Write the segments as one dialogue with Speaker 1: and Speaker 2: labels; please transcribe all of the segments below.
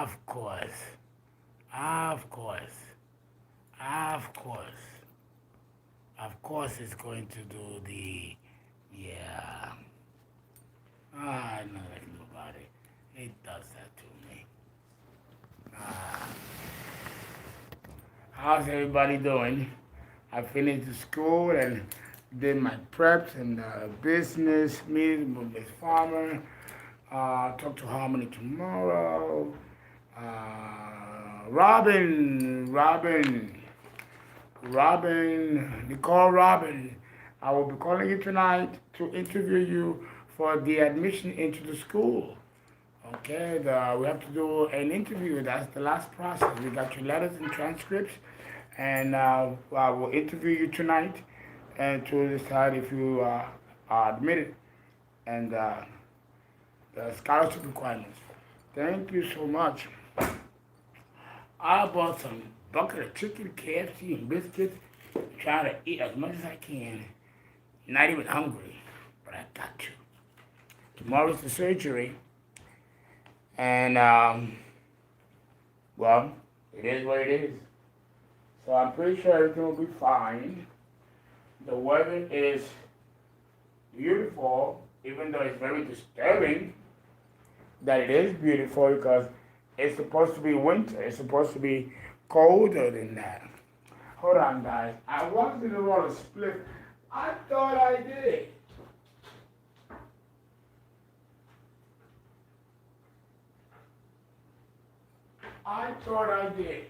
Speaker 1: Of course. Of course. Of course. Of course it's going to do the, yeah. I know nothing about it. It does that to me. Ah. How's everybody doing? I finished the school and did my preps and business meeting with Miss Farmer. Talk to Harmony tomorrow. Robin, Nicole Robin. I will be calling you tonight to interview you for the admission into the school. Okay, we have to do an interview. That's the last process. We got your letters and transcripts, and I will interview you tonight and to decide if you are admitted and the scholarship requirements. Thank you so much. I bought some bucket of chicken, KFC, and biscuits, trying to eat as much as I can. Not even hungry, but I got to. Tomorrow's the surgery, and well, it is what it is. So I'm pretty sure everything will be fine. The weather is beautiful, even though it's very disturbing that it is beautiful because it's supposed to be winter. It's supposed to be colder than that. Hold on, guys. I wanted to roll a split. I thought I did. I thought I did.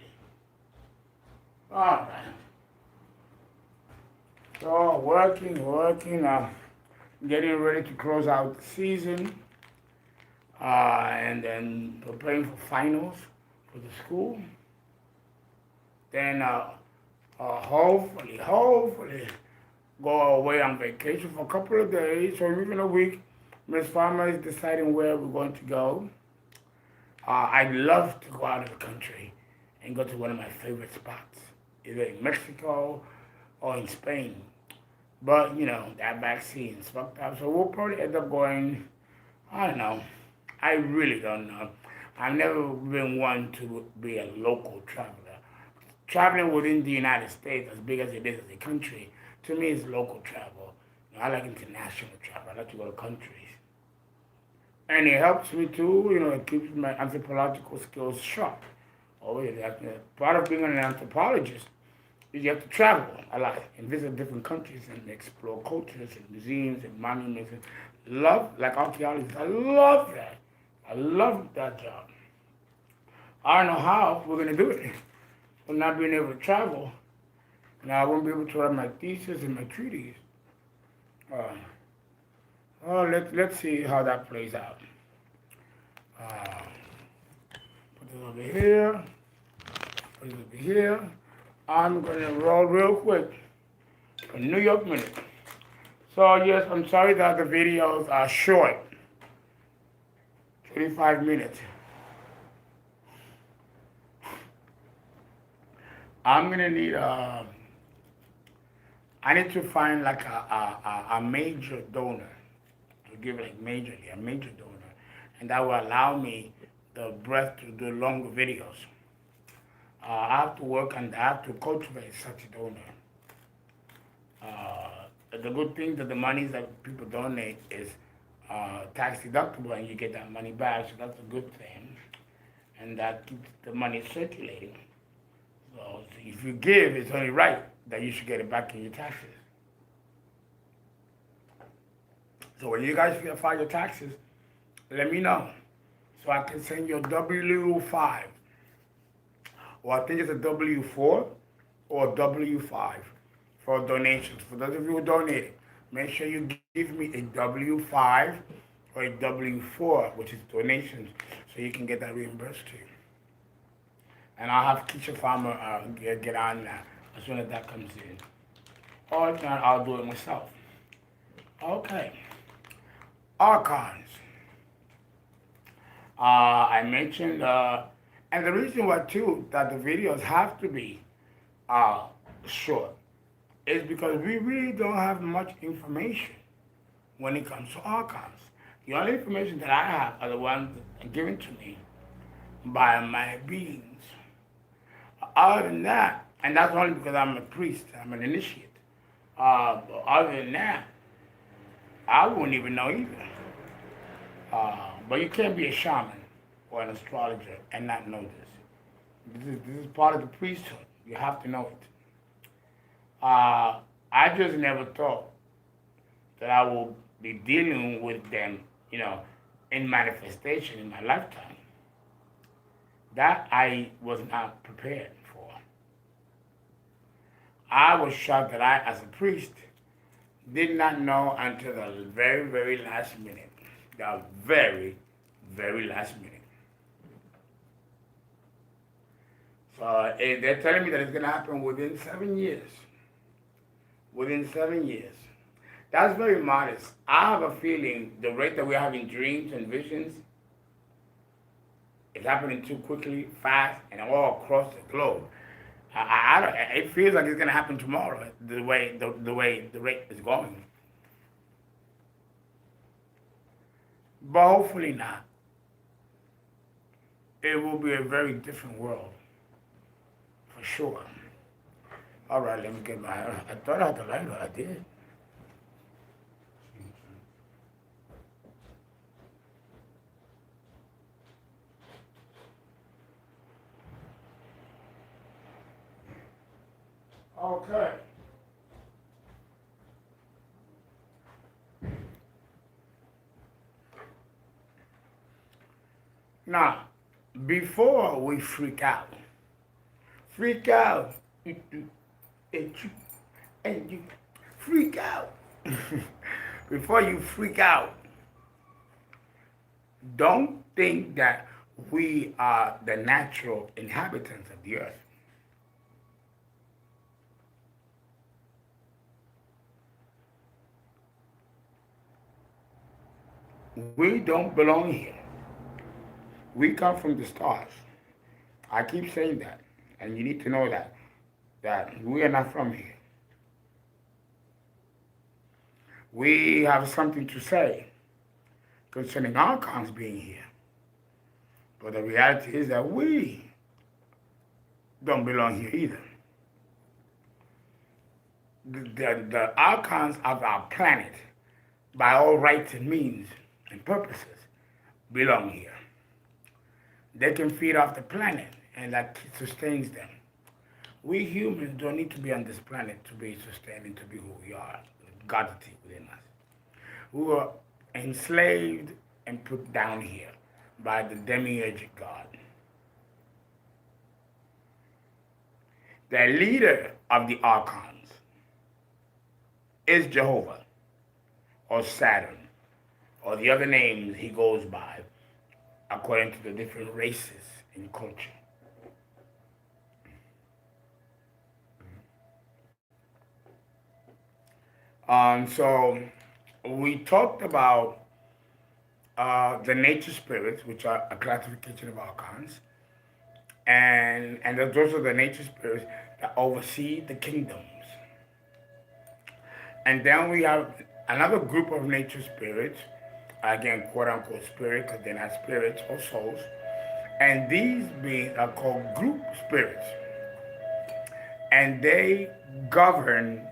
Speaker 1: All right. So working. Getting ready to close out the season, and then preparing for finals for the school. Then hopefully go away on vacation for a couple of days or even a week. Miss Farmer is deciding where we're going to go. I'd love to go out of the country and go to one of my favorite spots, either in Mexico or in Spain. But, that vaccine's fucked up, so we'll probably end up going, I don't know. I really don't know. I've never been one to be a local traveler. Traveling within the United States, as big as it is as a country, to me is local travel. I like international travel. I like to go to countries. And it helps me too, it keeps my anthropological skills sharp. Part of being an anthropologist is you have to travel a lot and visit different countries and explore cultures and museums and monuments. And like archaeologists, I love that. I love that job. I don't know how we're going to do it. We're not being able to travel. And I won't be able to write my thesis and my treatise. Let's see how that plays out. Put this over here. Put it over here. I'm going to roll real quick a New York Minute. So yes, I'm sorry that the videos are short. 25 minutes. I'm going to need I need to find like a major donor to give like majorly, a major donor. And that will allow me the breadth to do longer videos. I have to work and I have to cultivate such a donor. The good thing that the money that people donate is tax deductible and you get that money back, so that's a good thing. And that keeps the money circulating. So if you give, it's only right that you should get it back in your taxes. So when you guys file your taxes, let me know so I can send you a W-5. Or I think it's a W-4 or a W-5 for donations. For those of you who donated, make sure you give me a W-5 or a W-4, which is donations, so you can get that reimbursed to you. And I'll have Keisha Farmer get on that as soon as that comes in. Or if not, I'll do it myself. Okay. Archons. I mentioned, and the reason why too that the videos have to be short is because we really don't have much information when it comes to Archons. The only information that I have are the ones given to me by my beings. Other than that, and that's only because I'm a priest, I'm an initiate. Other than that, I wouldn't even know either. But you can't be a shaman or an astrologer and not know this. This is part of the priesthood. You have to know it. I just never thought that I will be dealing with them, in manifestation in my lifetime. That I was not prepared for. I was shocked that I, as a priest, did not know until the very, very last minute. The very, very last minute. So they're telling me that it's going to happen within 7 years. Within 7 years. That's very modest. I have a feeling the rate that we're having dreams and visions is happening too quickly, fast, and all across the globe. It feels like it's going to happen tomorrow, the way the rate is going. But hopefully not. It will be a very different world, for sure. All right, let me get my. I thought I had the lighter. I did. Okay. Now, before we freak out, and you freak out. Before you freak out, don't think that we are the natural inhabitants of the earth. We don't belong here. We come from the stars. I keep saying that, and you need to know that we are not from here. We have something to say concerning Archons being here. But the reality is that we don't belong here either. The Archons of our planet, by all rights and means and purposes, belong here. They can feed off the planet, and that sustains them. We humans don't need to be on this planet to be sustained and to be who we are. Godity within us. We were enslaved and put down here by the demiurgic God. The leader of the Archons is Jehovah, or Saturn, or the other names he goes by according to the different races and culture. So we talked about the nature spirits, which are a classification of archons, and those are the nature spirits that oversee the kingdoms. And then we have another group of nature spirits, again, quote unquote spirit, because they're not spirits or souls. And these beings are called group spirits. And they govern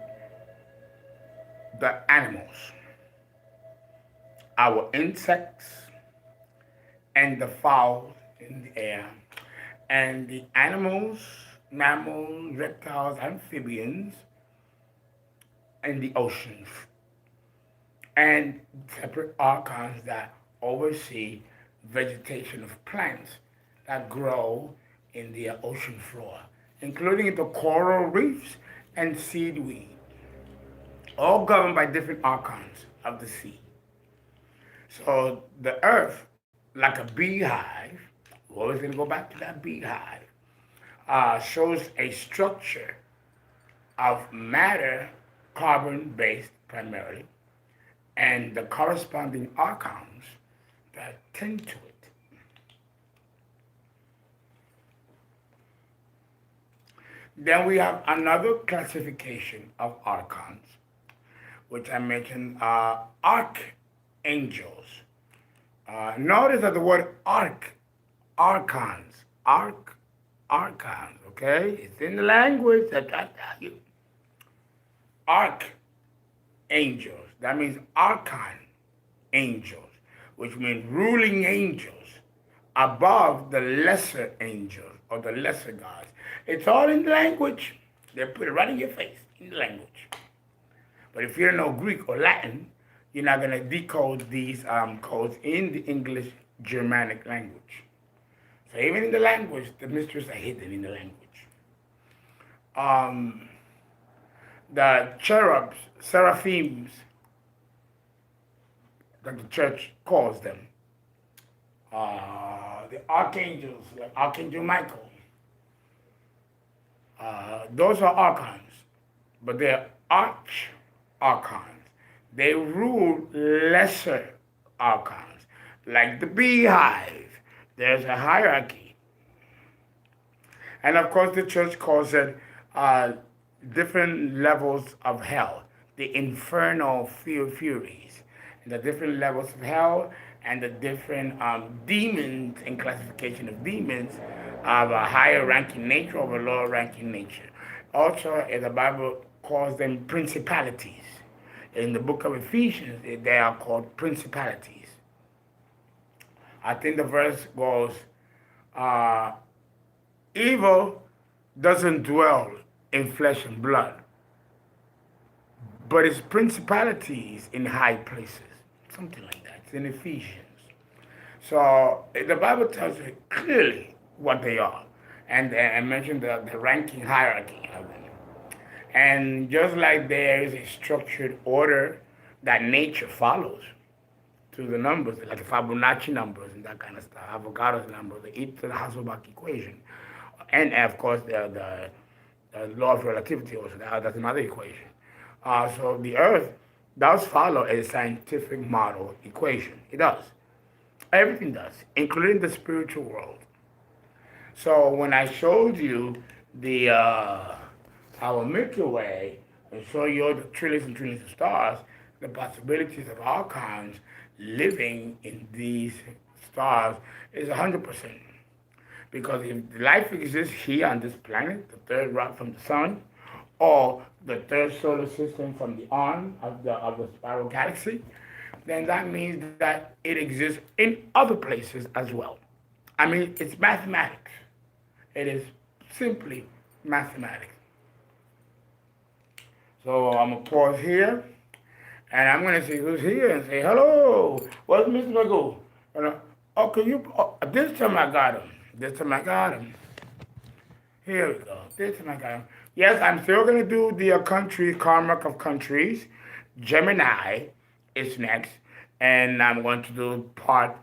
Speaker 1: the animals, our insects, and the fowls in the air, and the animals, mammals, reptiles, amphibians, and the oceans, and separate archons that oversee vegetation of plants that grow in the ocean floor, including the coral reefs and seaweed, all governed by different archons of the sea. So the earth, like a beehive, we're always going to go back to that beehive, shows a structure of matter, carbon based primarily, and the corresponding archons that tend to it. Then we have another classification of archons, which I mentioned, archangels. Notice that the word arch Archons. Archons, okay? It's in the language that I tell you. Archangels. That means archon angels, which means ruling angels above the lesser angels or the lesser gods. It's all in the language. They put it right in your face, in the language. But if you don't know Greek or Latin, you're not going to decode these codes in the English Germanic language. So even in the language, the mysteries are hidden in the language. The cherubs, seraphims, that the church calls them, the archangels, like Archangel Michael, those are archons, but they're archons. They rule lesser archons, like the beehive. There's a hierarchy. And of course, the church calls it different levels of hell, the infernal furies, and the different levels of hell, and the different demons and classification of demons of a higher ranking nature over a lower ranking nature. Also, the Bible calls them principalities. In the book of Ephesians, they are called principalities. I think the verse goes, evil doesn't dwell in flesh and blood, but it's principalities in high places. Something like that. It's in Ephesians. So the Bible tells you clearly what they are. And I mentioned the ranking hierarchy of them. And just like there is a structured order that nature follows through the numbers, like the Fibonacci numbers and that kind of stuff, Avogadro's number, the e to the Hasselbalch equation, and of course the law of relativity also, that's another equation. So the Earth does follow a scientific model equation. It does. Everything does, including the spiritual world. So when I showed you the our Milky Way and show you all the trillions and trillions of stars, the possibilities of archons living in these stars is 100%. Because if life exists here on this planet, the third rock from the sun, or the third solar system from the arm of the spiral galaxy, then that means that it exists in other places as well. I mean, it's mathematics. It is simply mathematics. So I'm going to pause here, and I'm going to see who's here and say, hello, where's Mr. Magoo? Oh, can you, this time I got him. This time I got him. Here we go. This time I got him. Yes, I'm still going to do the country, karma of countries. Gemini is next, and I'm going to do part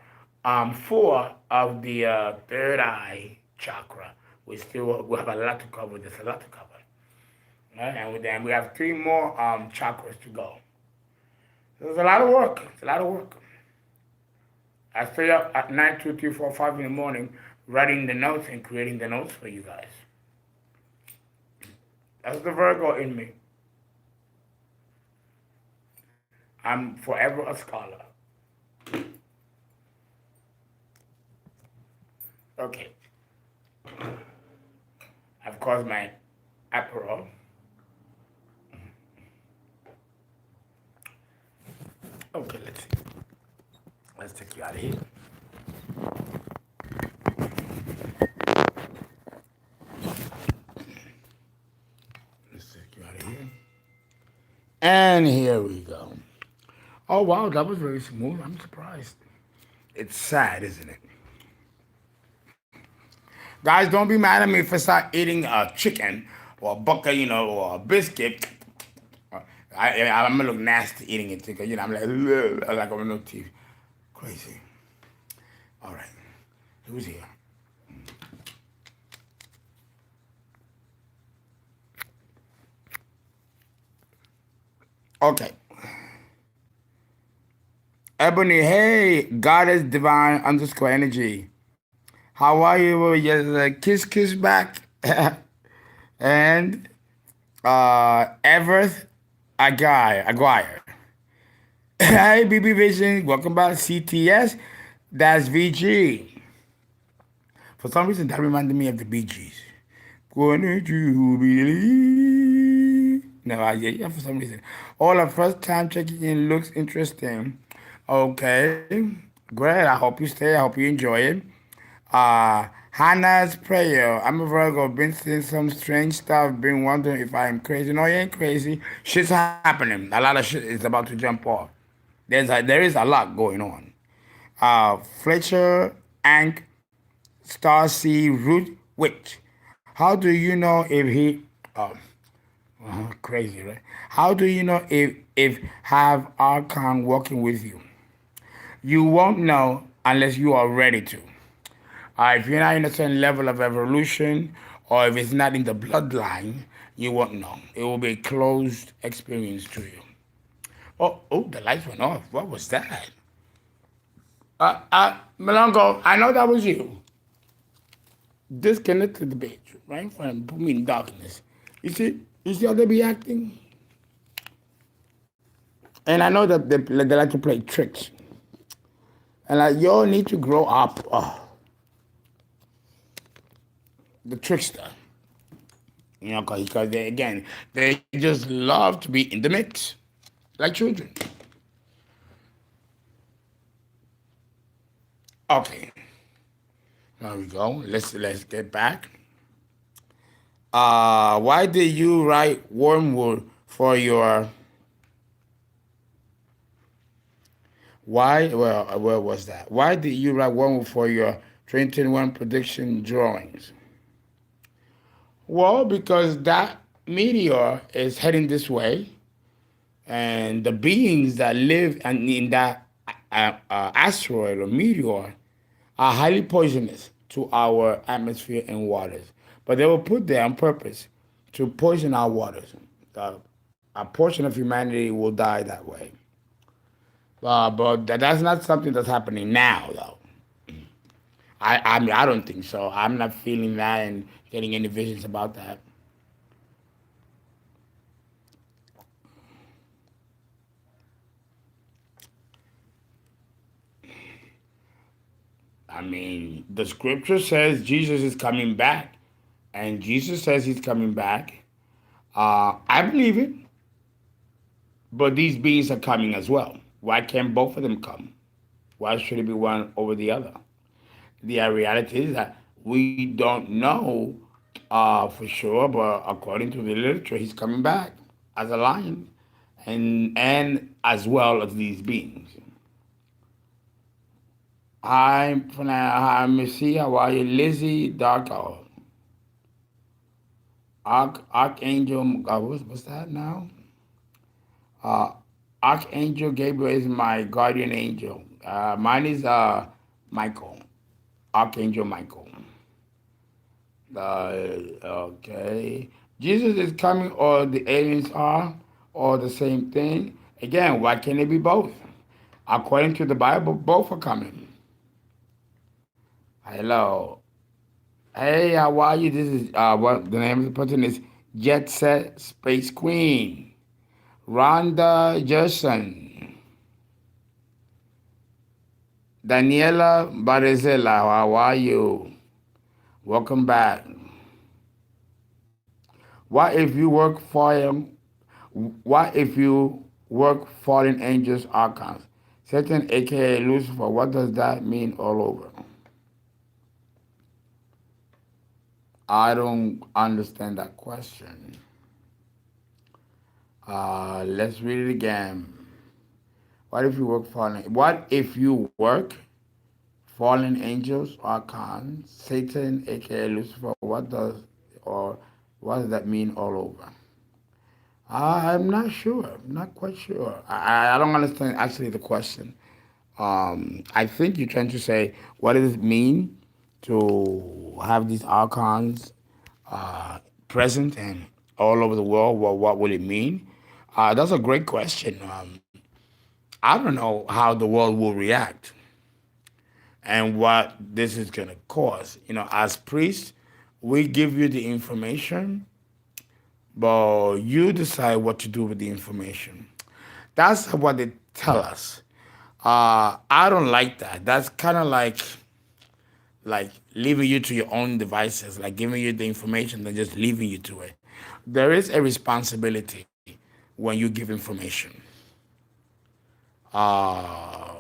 Speaker 1: 4 of the third eye chakra. We have a lot to cover. There's a lot to cover. Right? And then we have 3 more chakras to go. So there's a lot of work. It's a lot of work. I stay up at 9, 2, 3, 4, 5 in the morning writing the notes and creating the notes for you guys. That's the Virgo in me. I'm forever a scholar. Okay. Of course, my apparel. Okay, let's see. Let's take you out of here. Let's take you out of here. And here we go. Oh, wow, that was very smooth. I'm surprised. It's sad, isn't it? Guys, don't be mad at me if I start eating a chicken or a bucket, or a biscuit. I'm going to look nasty eating it, because, I'm like I'm no teeth. Crazy. All right. Who's here? Okay. Ebony, hey, Goddess Divine _energy. How are you? Yes, kiss back. And Everett Aguirre. Hey, BB Vision, welcome back. CTS, that's VG. For some reason, that reminded me of the Bee Gees. Wouldn't you believe? No, yeah, for some reason. All the first time checking in looks interesting. Okay, great. I hope you stay. I hope you enjoy it. Hannah's prayer. I'm a Virgo. Been seeing some strange stuff. Been wondering if I am crazy. No, you ain't crazy. Shit's happening. A lot of shit is about to jump off. There is a lot going on. Fletcher, Ank, Starsea, Root, Witch. How do you know if he? Crazy, right? How do you know if have Archon working with you? You won't know unless you are ready to. If you're not in a certain level of evolution, or if it's not in the bloodline, you won't know. It will be a closed experience to you. Oh, the lights went off. What was that? Malongo, I know that was you. Disconnected the bitch, right? From put me in darkness. You see how they be acting? And I know that they like to play tricks. And like, y'all need to grow up. The trickster. You know, because they, again, they just love to be in the mix. Like children. Okay. There we go. Let's get back. Why did you write Wormwood for your why well where was that? Why did you write Wormwood for your 2021 prediction drawings? Well, because that meteor is heading this way, and the beings that live in that asteroid or meteor are highly poisonous to our atmosphere and waters. But they were put there on purpose to poison our waters. A portion of humanity will die that way. But that's not something that's happening now, though. I mean, I don't think so. I'm not feeling that and getting any visions about that. I mean, the scripture says Jesus is coming back, and Jesus says he's coming back. I believe it, but these beings are coming as well. Why can't both of them come? Why should it be one over the other? The reality is that we don't know for sure, but according to the literature, he's coming back as a lion, and as well as these beings. Hi, Missy. How are you? Lizzie Darko. Archangel, what's that now? Uh, Archangel Gabriel is my guardian angel. Mine is Michael, Archangel Michael. Okay. Jesus is coming, or the aliens are, or the same thing. Again, why can't it be both? According to the Bible, both are coming. Hello. Hey, how are you? This is what the name of the person is Jet Set Space Queen. Rhonda Jerson. Daniela Barizella, how are you? Welcome back. What if you work for what if you work fallen angels archons? Satan aka Lucifer, what does that mean all over? I don't understand that question. Let's read it again. What if you work fallen? What if you work fallen angels, archons, Satan, aka Lucifer? What does that mean all over? I'm not sure. I'm not quite sure. I don't understand actually the question. I think you're trying to say, what does it mean to have these archons present and all over the world? What will it mean? That's a great question. I don't know how the world will react and what this is going to cause. You know, as priests, we give you the information, but you decide what to do with the information. That's what they tell us. I don't like that. That's kind of like leaving you to your own devices, like giving you the information, then just leaving you to it. There is a responsibility when you give information. Uh,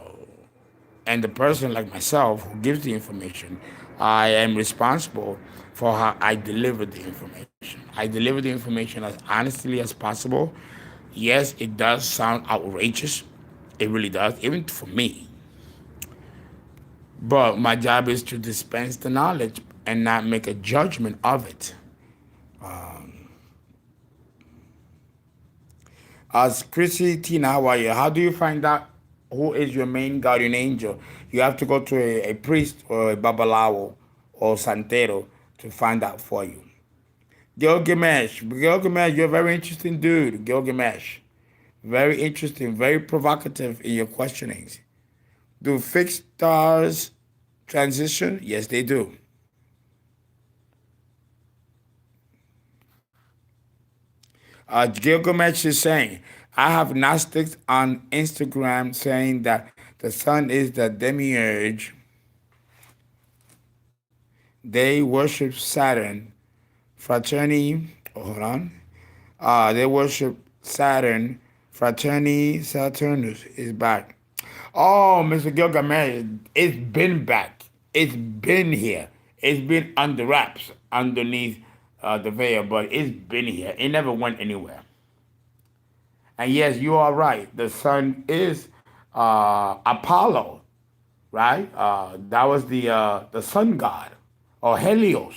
Speaker 1: and the person like myself who gives the information, I am responsible for how I deliver the information. I deliver the information as honestly as possible. Yes, it does sound outrageous. It really does, even for me. But my job is to dispense the knowledge and not make a judgment of it. As Chrissy Tina, how are you? How do you find out who is your main guardian angel? You have to go to a priest or a babalawo or santero to find out for you. Gilgamesh, you're a very interesting dude, Gilgamesh. Very interesting, very provocative in your questionings. Do fixed stars transition? Yes, they do. Gilgamesh is saying, I have Gnostics on Instagram saying that the sun is the demiurge. They worship Saturn. Fraternity, hold on. They worship Saturn. Fraternity Saturnus is back. Oh, Mr. Gilgamesh, it's been back. It's been here. It's been under wraps underneath the veil, but it's been here. It never went anywhere. And yes, you are right. The sun is Apollo, right? That was the sun god, or Helios.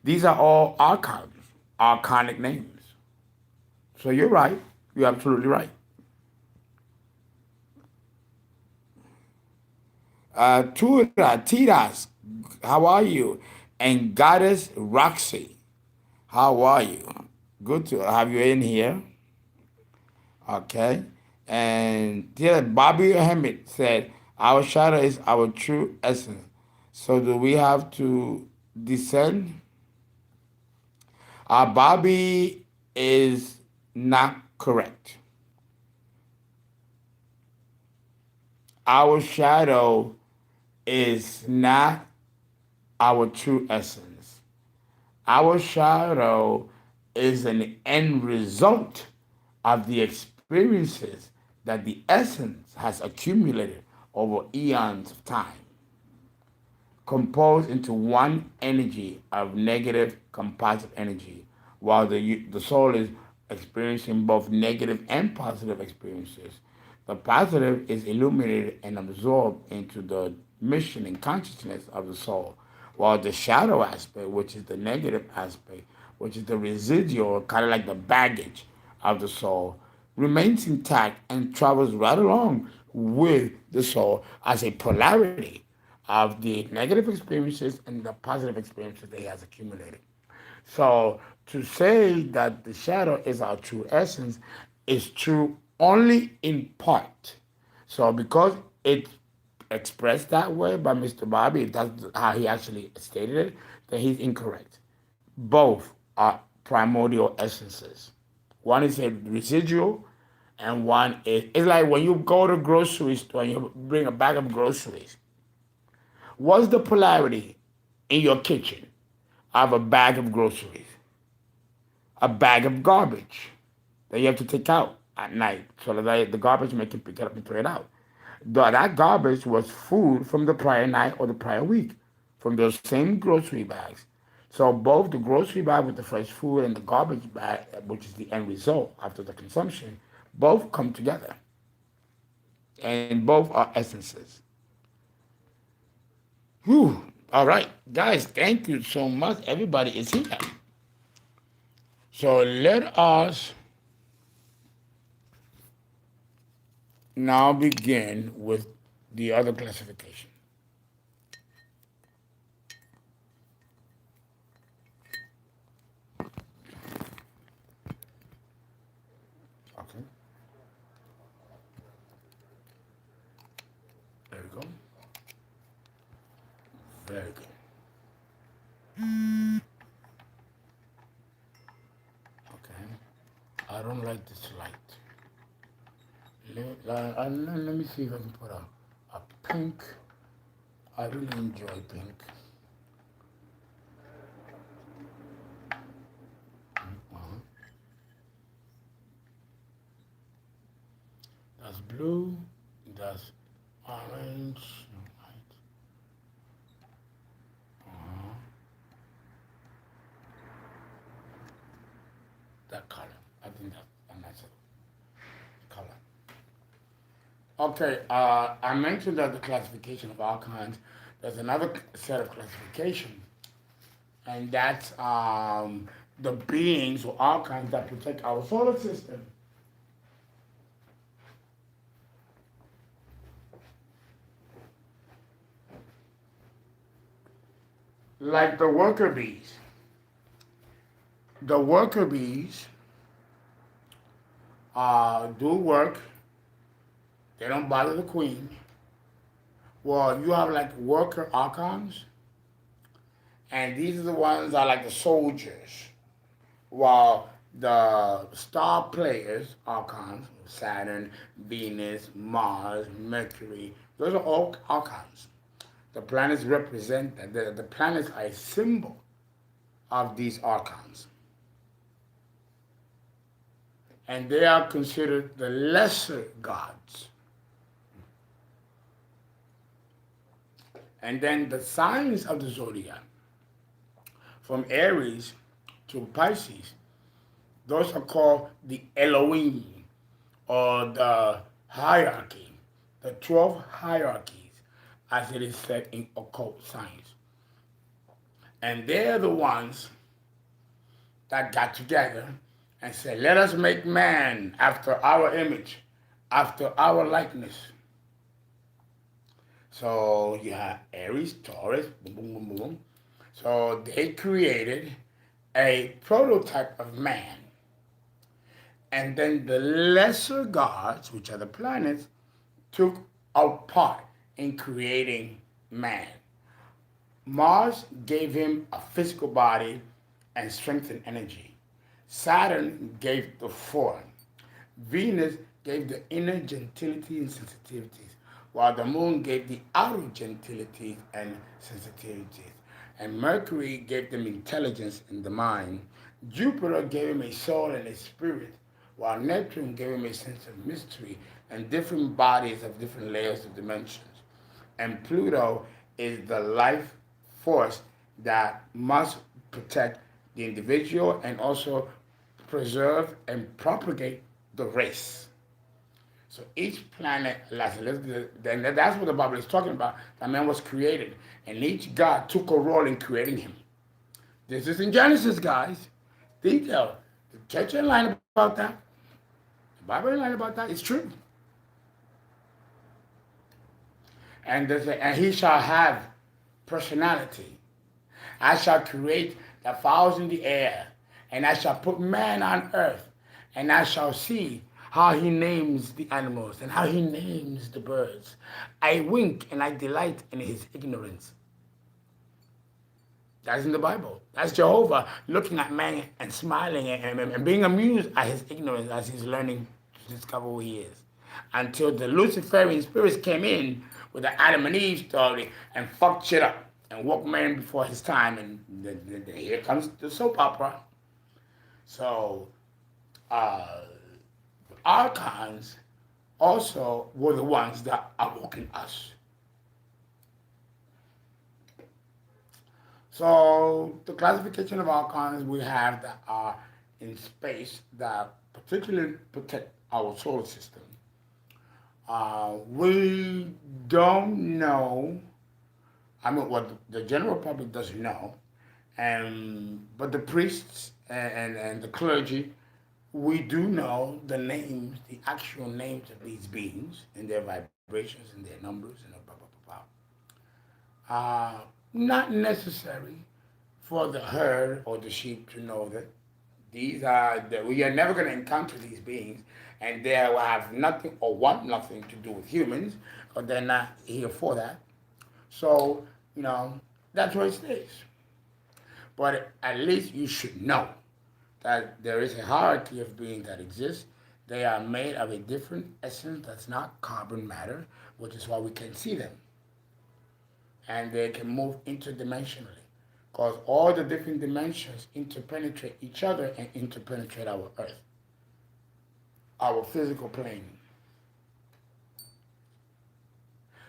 Speaker 1: These are all archons, archonic names. So you're right. You're absolutely right. Tura, Tiras, how are you? And Goddess Roxy, how are you? Good to have you in here. Okay. And yeah, Bobby Hammett said, our shadow is our true essence. So do we have to descend? Bobby is not correct. Our shadow is not our true essence. Our shadow is an end result of the experiences that the essence has accumulated over eons of time, composed into one energy of negative composite energy, while the soul is experiencing both negative and positive experiences. The positive is illuminated and absorbed into the mission and consciousness of the soul, while the shadow aspect, which is the negative aspect, which is the residual, kind of like the baggage of the soul, remains intact and travels right along with the soul as a polarity of the negative experiences and the positive experiences that he has accumulated. So to say that the shadow is our true essence is true only in part. So because it's expressed that way by Mr. Bobby, if that's how he actually stated it, then he's incorrect. Both are primordial essences. One is a residual, and one is, it's like when you go to grocery store and you bring a bag of groceries. What's the polarity in your kitchen of a bag of groceries? A bag of garbage that you have to take out at night so that the garbage man can pick it up and throw it out. That garbage was food from the prior night or the prior week from those same grocery bags. So both the grocery bag with the fresh food and the garbage bag, which is the end result after the consumption, both come together. And both are essences. Whew. All right, guys, thank you so much. Everybody is here. So let us now begin with the other classification. Okay. There we go. Very good. Okay. I don't like this light. Let me see if I can put a pink I really enjoy pink. Uh-huh. That's blue. That's orange. Right. Uh-huh. That color. I think that's a nice color. Okay, I mentioned that the classification of archons. There's another set of classification, and that's the beings or archons that protect our solar system. Like the worker bees. The worker bees do work. They don't bother the queen. Well, you have like worker archons, and these are the ones that are like the soldiers. While the star players, archons, Saturn, Venus, Mars, Mercury, those are all archons. The planets represent that. The planets are a symbol of these archons. And they are considered the lesser gods. And then the signs of the zodiac, from Aries to Pisces, those are called the Elohim, or the hierarchy, the 12 hierarchies, as it is said in occult science. And they're the ones that got together and said, let us make man after our image, after our likeness. So you have Aries, Taurus, boom, boom, boom, boom. So they created a prototype of man. And then the lesser gods, which are the planets, took a part in creating man. Mars gave him a physical body and strength and energy. Saturn gave the form. Venus gave the inner gentility and sensitivities, while the moon gave the outer gentility and sensitivities. And Mercury gave them intelligence in the mind. Jupiter gave him a soul and a spirit, while Neptune gave him a sense of mystery and different bodies of different layers of dimensions. And Pluto is the life force that must protect the individual and also preserve and propagate the race. So each planet, that's what the Bible is talking about. That man was created, and each God took a role in creating him. This is in Genesis, guys. Detail. The church ain't lying about that. The Bible ain't lying about that. It's true. And he shall have personality. I shall create the fowls in the air, and I shall put man on earth, and I shall see how he names the animals and how he names the birds. I wink and I delight in his ignorance. That's in the Bible. That's Jehovah looking at man and smiling and being amused at his ignorance as he's learning to discover who he is. Until the Luciferian spirits came in with the Adam and Eve story and fucked shit up and woke man before his time, and here comes the soap opera. So, archons also were the ones that awoken us. So the classification of archons we have that are in space that particularly protect our solar system. We don't know. I mean, what the general public doesn't know, but the priests and the clergy, we do know the names, the actual names of these beings and their vibrations and their numbers and blah, blah, blah, blah. Not necessary for the herd or the sheep to know that we are never going to encounter these beings, and they will have nothing or want nothing to do with humans, or they're not here for that. So, that's what it stays. But at least you should know that there is a hierarchy of beings that exist. They are made of a different essence that's not carbon matter, which is why we can see them. and they can move interdimensionally, because all the different dimensions interpenetrate each other and interpenetrate our earth, our physical plane.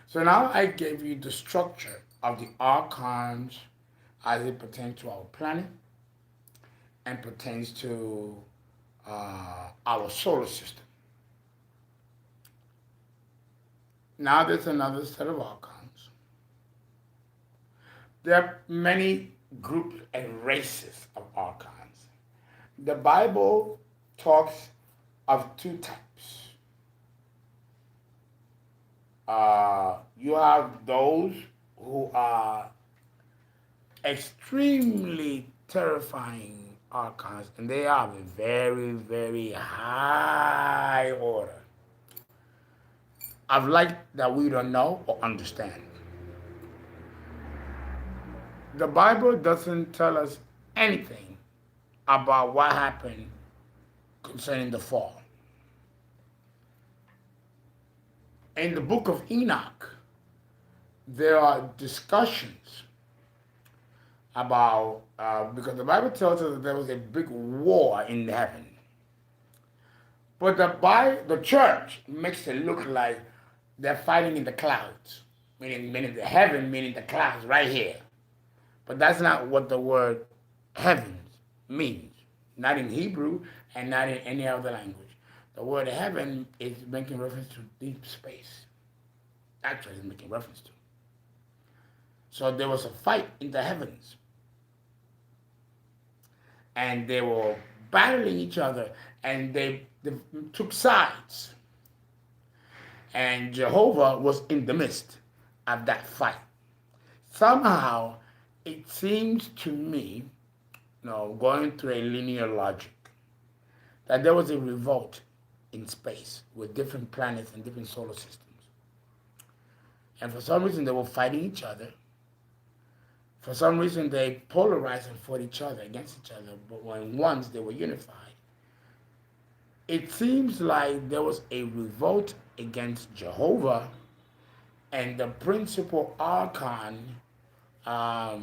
Speaker 1: So now I gave you the structure of the archons as it pertains to our planet and pertains to our solar system. Now there's another set of archons. There are many groups and races of archons. The Bible talks of two types. You have those who are extremely terrifying archons, and they are a very, very high order of light that we don't know or understand. The Bible doesn't tell us anything about what happened concerning the fall. In the book of Enoch, there are discussions about, because the Bible tells us that there was a big war in heaven. But the church makes it look like they're fighting in the clouds, meaning the heaven, meaning the clouds right here. But that's not what the word heavens means, not in Hebrew and not in any other language. The word heaven is making reference to deep space. That's what it's making reference to. So there was a fight in the heavens. And they were battling each other, and they took sides. And Jehovah was in the midst of that fight. Somehow, it seems to me, going through a linear logic, that there was a revolt in space with different planets and different solar systems. And for some reason, they were fighting each other. For some reason, they polarized and fought each other against each other, but when once they were unified. It seems like there was a revolt against Jehovah, and the principal archon, I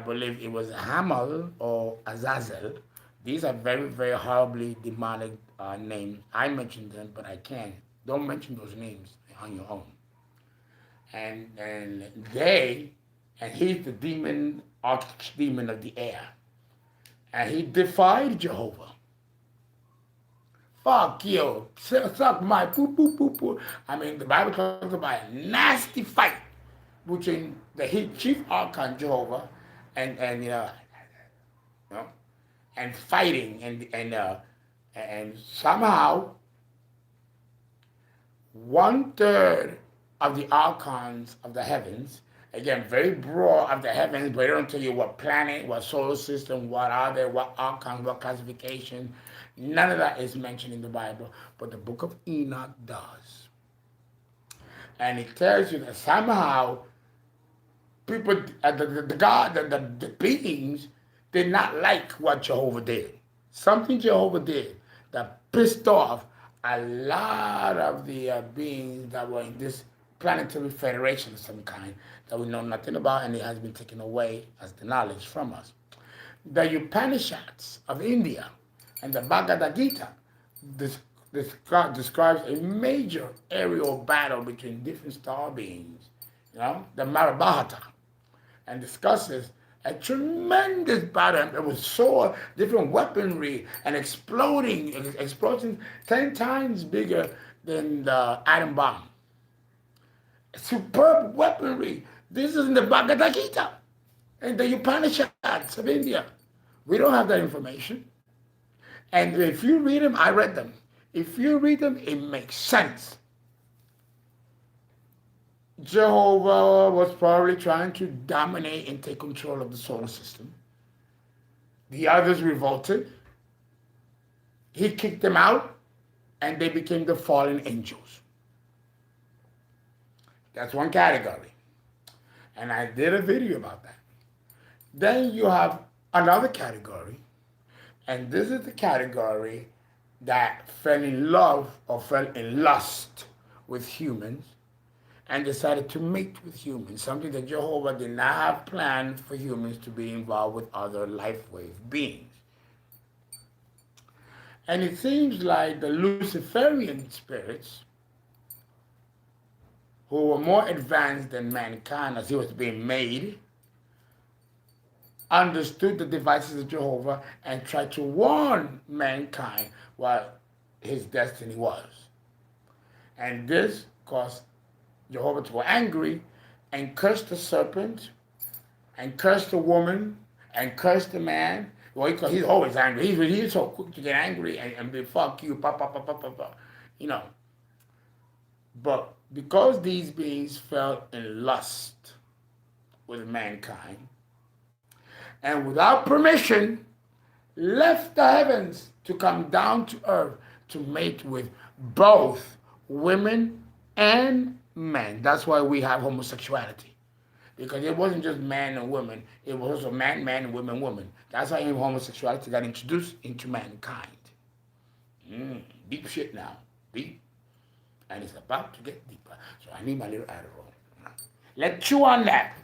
Speaker 1: believe it was Hamal or Azazel. These are very, very horribly demonic names. I mentioned them, but I can't. Don't mention those names on your own. And he's the demon, archdemon of the air. And he defied Jehovah. Fuck you, suck my poo poo poo poo. I mean, the Bible talks about a nasty fight between the chief archon Jehovah and fighting and somehow 1/3 of the archons of the heavens, again very broad of the heavens, but they don't tell you what planet, what solar system, what are they, what archons, what classification. None of that is mentioned in the Bible, but the book of Enoch does. And it tells you that somehow people, the beings did not like what Jehovah did. Something Jehovah did that pissed off a lot of the beings that were in this planetary federation of some kind that we know nothing about, and it has been taken away as the knowledge from us. The Upanishads of India and the Bhagavad Gita describes a major aerial battle between different star beings, the Mahabharata, and discusses a tremendous battle. It was so different weaponry and explosions 10 times bigger than the atom bomb. Superb weaponry. This is in the Bhagavad Gita and the Upanishads of India. We don't have that information. And if you read them, I read them. If you read them, it makes sense. Jehovah was probably trying to dominate and take control of the solar system. The others revolted. He kicked them out, and they became the fallen angels. That's one category. And I did a video about that. Then you have another category, and this is the category that fell in love or fell in lust with humans, and decided to mate with humans, something that Jehovah did not have planned for humans to be involved with other life wave beings. And it seems like the Luciferian spirits, who were more advanced than mankind as he was being made, understood the devices of Jehovah and tried to warn mankind what his destiny was. And this caused Jehovah to go angry and curse the serpent and curse the woman and curse the man. Well, he's always angry. He's so quick to get angry and be fuck you, pa, pa, pa, pa, pa, pa. You know. But because these beings fell in lust with mankind and without permission left the heavens to come down to earth to mate with both women and men. That's why we have homosexuality. Because it wasn't just man and woman, it was also man, man, woman, woman. That's how homosexuality got introduced into mankind. Deep shit now. Deep. And it's about to get deeper. So I need my little Adderall. Let's chew on that.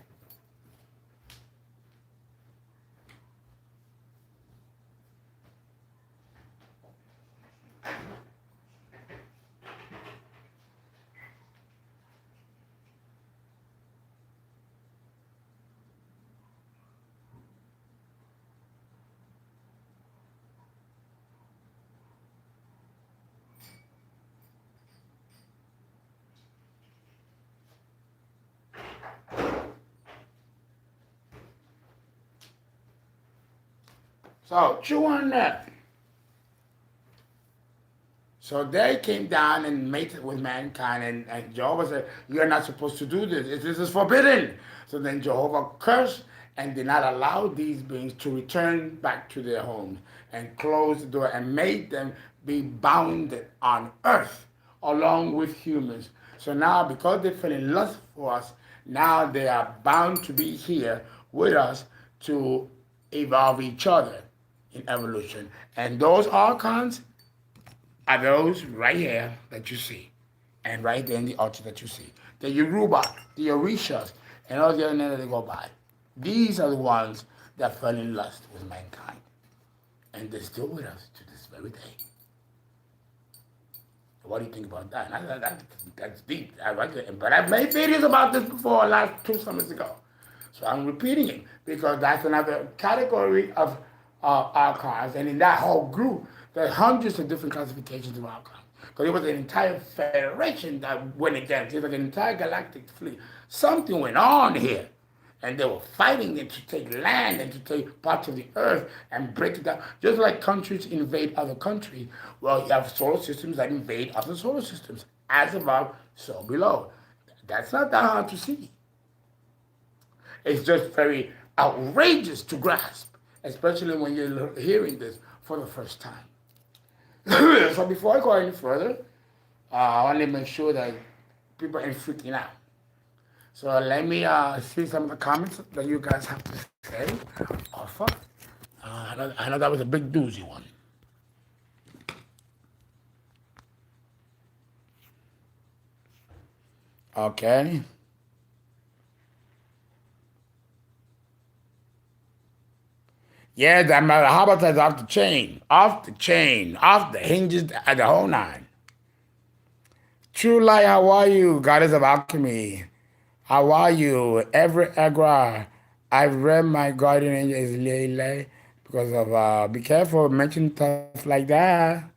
Speaker 1: So chew on that. So they came down and mated with mankind, and Jehovah said, "You're not supposed to do this. This is forbidden." So then Jehovah cursed and did not allow these beings to return back to their homes and closed the door and made them be bound on earth along with humans. So now, because they fell in lust for us, now they are bound to be here with us to evolve each other in evolution. And those archons are those right here that you see, and right there in the altar that you see. The Yoruba, the Orishas, and all the other names that they go by. These are the ones that fell in lust with mankind. And they're still with us to this very day. What do you think about that? That's deep. But I've made videos about this before, last 2 summers ago. So I'm repeating it because that's another category of archons. And in that whole group, there are hundreds of different classifications of archons. Because it was an entire federation that went against it. It was an entire galactic fleet. Something went on here. And they were fighting them to take land and to take parts of the earth and break it down. Just like countries invade other countries, well, you have solar systems that invade other solar systems. As above, so below. That's not that hard to see. It's just very outrageous to grasp, especially when you're hearing this for the first time. So before I go any further, I want to make sure that people ain't freaking out. So let me see some of the comments that you guys have to say. Offer. I know that was a big doozy one. Okay. Yeah, how about that off the chain? Off the chain. Off the hinges, the whole nine. True light, how are you? Goddess of alchemy. How are you? Every Agra, I've read my guardian angel is Lele because of, be careful mentioning stuff like that.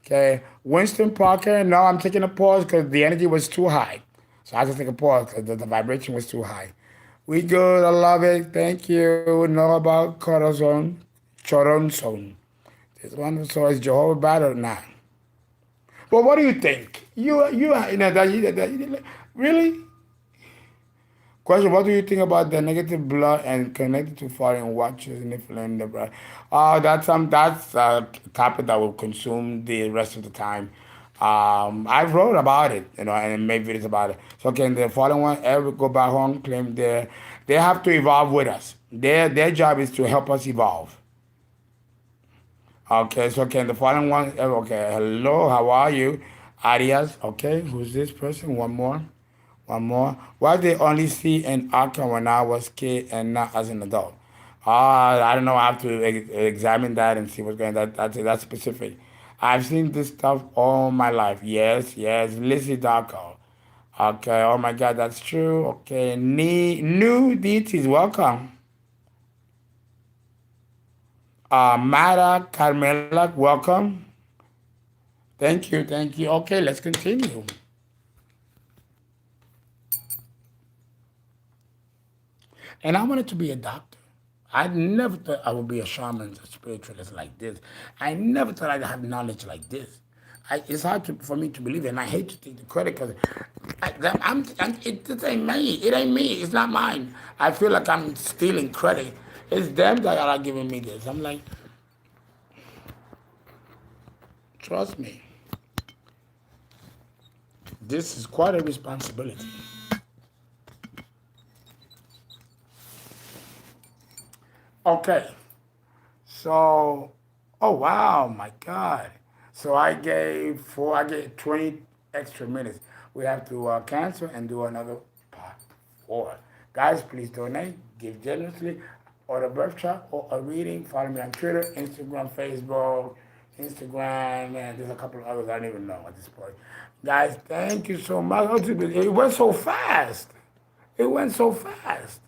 Speaker 1: Okay. Winston Parker, no, I'm taking a pause because the energy was too high. So I had to take a pause because the vibration was too high. We good, I love it. Thank you. Know about Corazon, Choronson. This one, so it's Jehovah Battle now. Well, what do you think? You know, really? Question, what do you think about the negative blood and connected to foreign watchers and influence the blood? That's a topic that will consume the rest of the time. I wrote about it, you know, and made videos about it. So can the foreign one ever go back home, claim they have to evolve with us. Their job is to help us evolve. Okay, so can the following one, okay, hello, how are you? Arias, okay, who's this person? One more. One more. What they only see in Archon when I was kid and not as an adult. I don't know. I have to examine that and see what's going on. That's specific. I've seen this stuff all my life. Yes, yes. Lizzie Darko. Okay. Oh my God, that's true. Okay. New deities, welcome. Mara Carmela, welcome. Thank you, thank you. Okay, let's continue. And I wanted to be a doctor. I never thought I would be a shaman, a spiritualist like this. I never thought I'd have knowledge like this. It's hard for me to believe it, and I hate to take the credit because it ain't me. It ain't me. It's not mine. I feel like I'm stealing credit. It's them that are giving me this. I'm like, trust me. This is quite a responsibility. Okay. So, oh wow, my God. So I gave 20 extra minutes. We have to cancel and do another part 4. Guys, please donate, give generously, order birth chart or a reading. Follow me on Twitter, Instagram, Facebook, Instagram, and there's a couple of others I don't even know at this point. Guys, thank you so much. It went so fast. It went so fast.